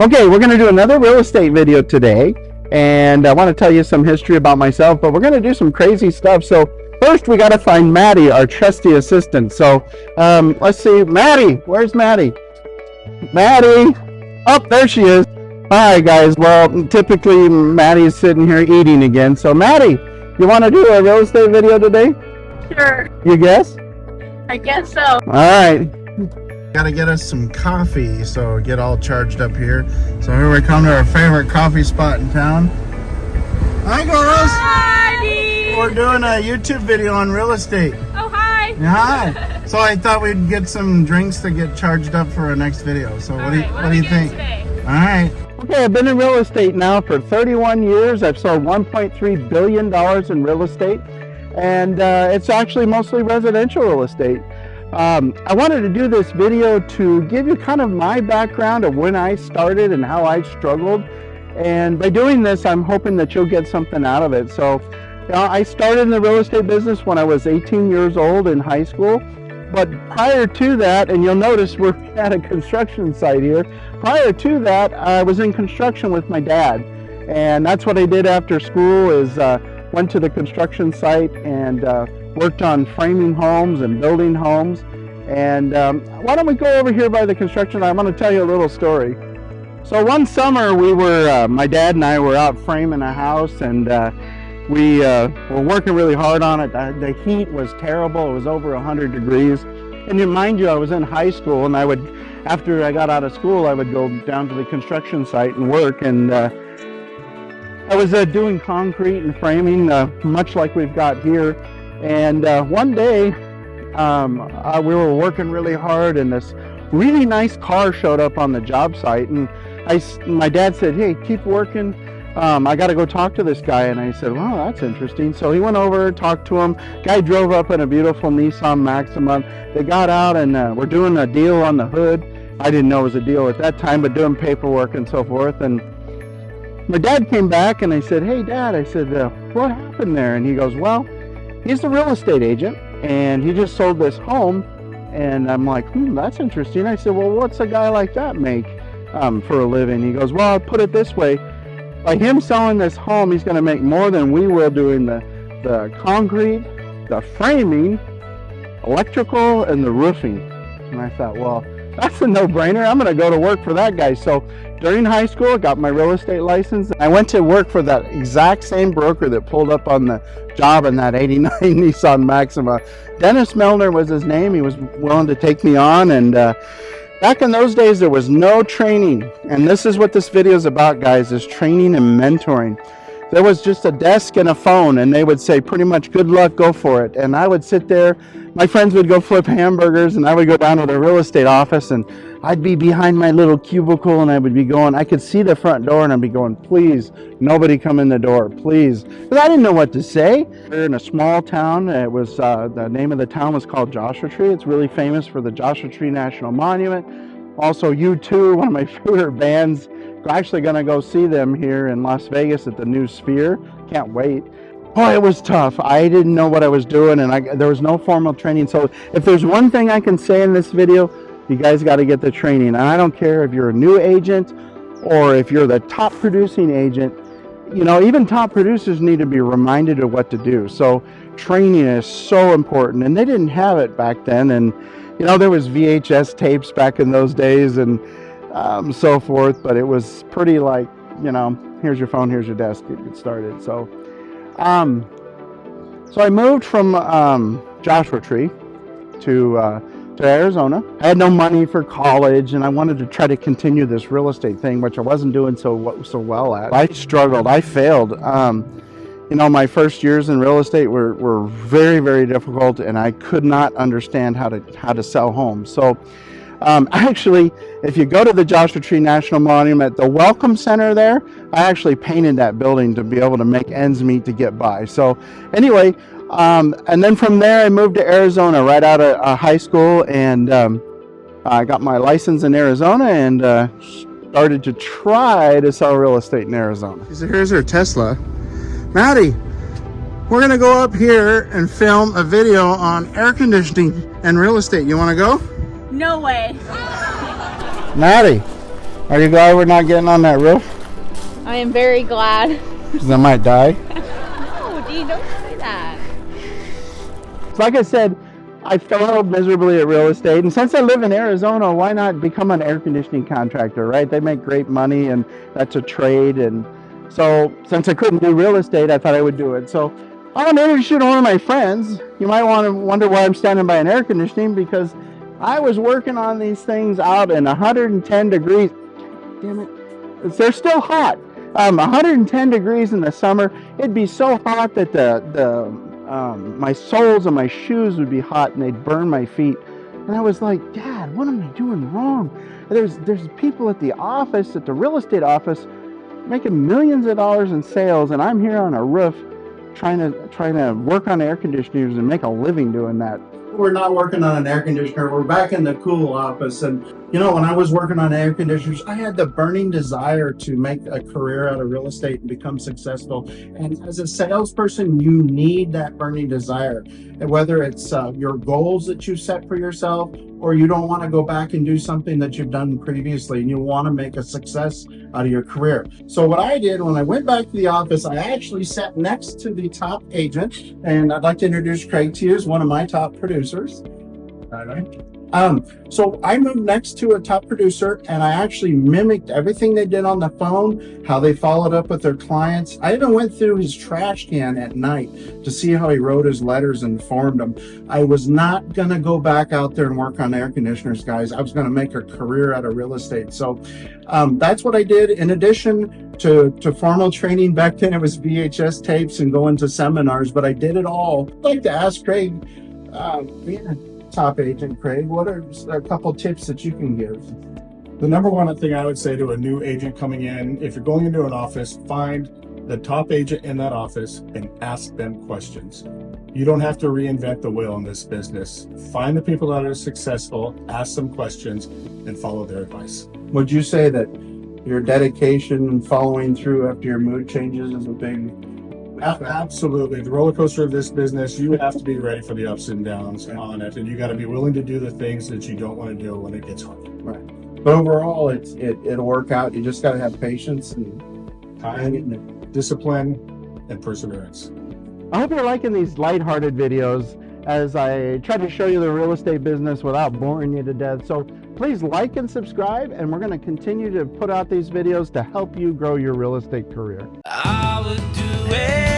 Okay, we're going to do another real estate video today, and I want to tell you some history about myself, but we're going to do some crazy stuff. So first we got to find Maddie, our trusty assistant. So let's see, Maddie, where's Maddie? Maddie, oh, there she is. Hi guys, well, typically Maddie's sitting here eating again. So Maddie, you want to do a real estate video today? Sure. You guess? I guess so. All right. Gotta get us some coffee, so get all charged up here. So here we come to our favorite coffee spot in town. Hi girls! Hi! We're doing a YouTube video on real estate. Oh, hi! Hi! So I thought we'd get some drinks to get charged up for our next video. So what do you think? Alright. Okay, I've been in real estate now for 31 years. I've sold $1.3 billion in real estate, and it's actually mostly residential real estate. I wanted to do this video to give you kind of my background of when I started and how I struggled, and by doing this I'm hoping that you'll get something out of it. So I started in the real estate business when I was 18 years old in high school, but prior to that, and you'll notice we're at a construction site here, prior to that I was in construction with my dad, and that's what I did after school is went to the construction site and worked on framing homes and building homes. And why don't we go over here by the construction? I'm going to tell you a little story. So one summer we were, my dad and I were out framing a house, and we were working really hard on it. The heat was terrible. It was over 100 degrees. And mind you, I was in high school, and I would, after I got out of school, I would go down to the construction site and work. And I was doing concrete and framing, much like we've got here. And one day we were working really hard, and this really nice car showed up on the job site, and my dad said, "Hey, keep working. I got to go talk to this guy." And I said, "Well, that's interesting." So he went over, talked to him. Guy drove up in a beautiful Nissan Maxima. They got out, and we're doing a deal on the hood. I didn't know it was a deal at that time, but doing paperwork and so forth. And my dad came back, and I said, "Hey, Dad," I said, "what happened there?" And he goes, "Well, he's a real estate agent, and he just sold this home." And I'm like, that's interesting. I said, "Well, what's a guy like that make for a living?" He goes, "Well, I'll put it this way. By him selling this home, he's going to make more than we will doing the concrete, the framing, electrical, and the roofing." And I thought, well, that's a no-brainer. I'm going to go to work for that guy. So during high school, I got my real estate license. I went to work for that exact same broker that pulled up on the job in that 89 Nissan Maxima. Dennis Melner was his name. He was willing to take me on. And back in those days, there was no training. And this is what this video is about, guys, is training and mentoring. There was just a desk and a phone, and they would say pretty much, "Good luck, go for it." And I would sit there. My friends would go flip hamburgers, and I would go down to the real estate office, and I'd be behind my little cubicle, and I would be going, I could see the front door, and I'd be going, "Please, nobody come in the door, please." Because I didn't know what to say. We're in a small town. It was, the name of the town was called Joshua Tree. It's really famous for the Joshua Tree National Monument. Also, U2, one of my favorite bands. Actually going to go see them here in Las Vegas at the new Sphere. Can't wait. Boy, it was tough. I didn't know what I was doing, and there was no formal training. So if there's one thing I can say in this video, you guys got to get the training. And I don't care if you're a new agent or if you're the top producing agent. You know, even top producers need to be reminded of what to do. So training is so important, and they didn't have it back then. And you know, there was VHS tapes back in those days, and so forth, but it was pretty like, you know, here's your phone, here's your desk, get started. So so I moved from Joshua Tree to Arizona. I had no money for college, and I wanted to try to continue this real estate thing, which I wasn't doing so well at. I struggled. I failed. You know, my first years in real estate were very, very difficult, and I could not understand how to sell homes. So actually, if you go to the Joshua Tree National Monument, the Welcome Center there, I actually painted that building to be able to make ends meet to get by. So anyway, and then from there I moved to Arizona right out of high school, and I got my license in Arizona, and started to try to sell real estate in Arizona. So here's our Tesla. Maddie, we're going to go up here and film a video on air conditioning and real estate. You want to go? No way. Maddie, Are you glad we're not getting on that roof? I am very glad. Because I might die. No, Dee, don't say that. Like I said, I failed miserably at real estate, and since I live in Arizona, why not become an air conditioning contractor, right? They make great money, and that's a trade. And so since I couldn't do real estate, I thought I would do it. So I want to introduce you to one of my friends. You might want to wonder why I'm standing by an air conditioning, because I was working on these things out in 110 degrees. Damn it. They're still hot. 110 degrees in the summer. It'd be so hot that my soles of my shoes would be hot and they'd burn my feet. And I was like, Dad, what am I doing wrong? There's people at the office, at the real estate office, making millions of dollars in sales, and I'm here on a roof trying to work on air conditioners and make a living doing that. We're not working on an air conditioner. We're back in the cool office. And you know, when I was working on air conditioners, I had the burning desire to make a career out of real estate and become successful. And as a salesperson, you need that burning desire. And whether it's your goals that you set for yourself, or you don't want to go back and do something that you've done previously and you want to make a success out of your career. So what I did when I went back to the office, I actually sat next to the top agent, and I'd like to introduce Craig to you as one of my top producers. All right. So I moved next to a top producer, and I actually mimicked everything they did on the phone, how they followed up with their clients. I even went through his trash can at night to see how he wrote his letters and formed them. I was not going to go back out there and work on air conditioners, guys. I was going to make a career out of real estate. So that's what I did. In addition to formal training, back then it was VHS tapes and going to seminars, but I did it all. I'd like to ask Craig, being a top agent, Craig, what are a couple tips that you can give? The number one thing I would say to a new agent coming in, if you're going into an office, find the top agent in that office and ask them questions. You don't have to reinvent the wheel in this business. Find the people that are successful, ask them questions, and follow their advice. Would you say that your dedication and following through after your mood changes is a big... Absolutely. The roller coaster of this business, you have to be ready for the ups and downs on it, and you got to be willing to do the things that you don't want to do when it gets hard. Right. But overall, it'll work out. You just got to have patience and time, discipline, and perseverance. I hope you're liking these lighthearted videos as I try to show you the real estate business without boring you to death. So please like and subscribe, and we're going to continue to put out these videos to help you grow your real estate career. I would do it.